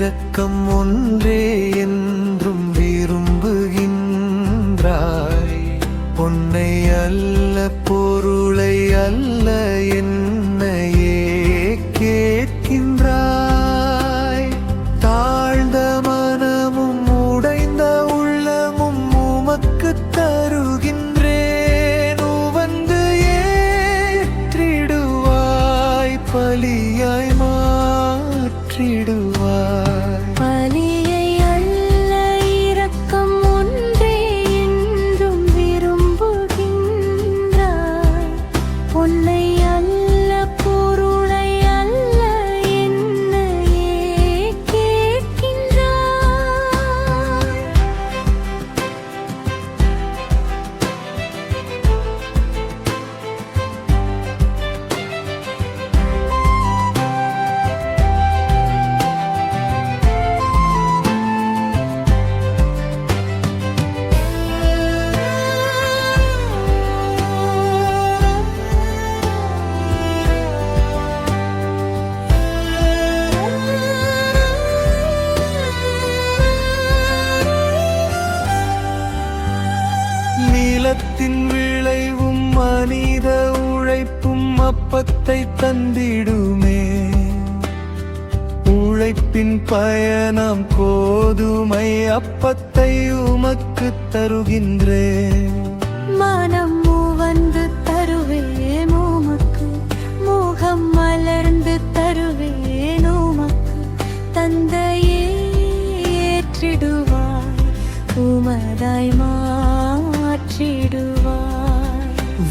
இரக்கம் ஒன்றே என்றும் விரும்புகின்றாய். பொன்னை அல்ல பொருளை அல்ல என்னையே கேட்கின்றாய். தாழ்ந்த மனமும் உடைந்த உள்ளமும் உமக்கு தருகின்றேன். உவந்து ஏற்றிடுவாய், பலியாய் மாற்றிடுவாய். பலியை அல்ல இரக்கம் ஒன்றே என்றும் விரும்புகின்றாய். பொன்னை அல்ல பொருளை அல்ல என்னையே கேட்கின்றாய். நிலத்தின் விளைவும் மனித உழைப்பும் அப்பத்தை தந்திடுமே. உழைப்பின் பயணம் கோதுமை அப்பத்தை உமக்கு தருகின்றேன். மனம் வந்து தருவேன் உமக்கு, முகம் மலர்ந்து தருவேன் உமக்கு. தந்தையே ஏற்றிடுவாய், உமதாய் மாற்றிடுவாய்.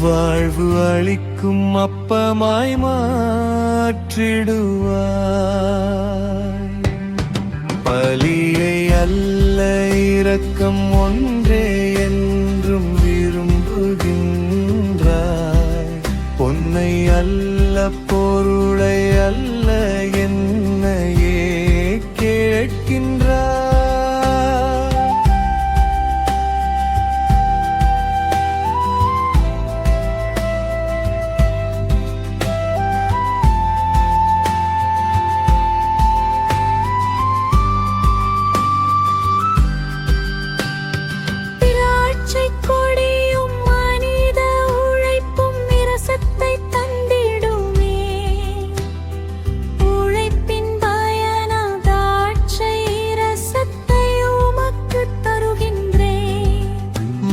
வாழ்வு அளிக்கும் அப்பமாய் மாற்றிடுவாய். பலியை அல்ல இரக்கம் ஒன்றே என்றும் விரும்புகின்றாய். பொன்னை அல்ல பொருளை அல்ல என்னையே கேட்கின்றாய். திராட்சை கொடியும் மனித உழைப்பும் இரசத்தை தந்திடுமே. உழைப்பின் பயணம் திராட்சை இரசத்தை உமக்கு தருகின்றேன்.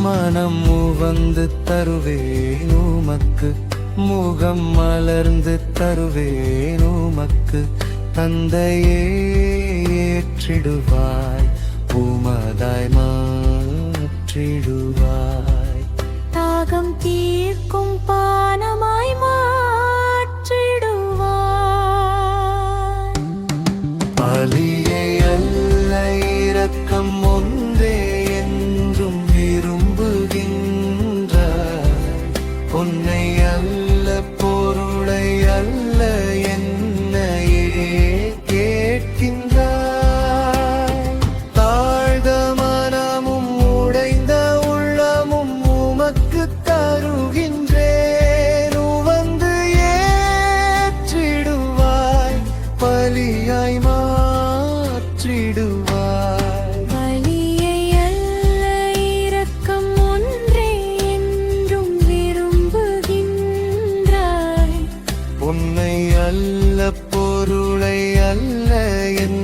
மனம் வந்து தருவேன் உமக்கு, முகம் மலர்ந்து தருவேன் உமக்கு. தந்தையே ஏற்றிடுவாய், உமதாய் மாற்றிடுவாய். தாகம் தீர்க்கும் பானமாய் மாற்றிடுவாய். பலியை அல்ல இரக்கம் ஒன்றே என்றும் விரும்புகின்றாய். பொன்னை அல்ல பொருளை அல்ல என்னையே கேட்கின்றாய். தாழ்ந்த மனமும் உடைந்த உள்ளமும் உமக்கு தருகின்றேன். உவந்து ஏற்றிடுவாய், பலியாய் மாற்றிடுவாய். பலியை அல்ல இரக்கம் ஒன்றே என்றும் விரும்புகின்றாய். பொன்னை அல்ல பொருளை அல்ல என்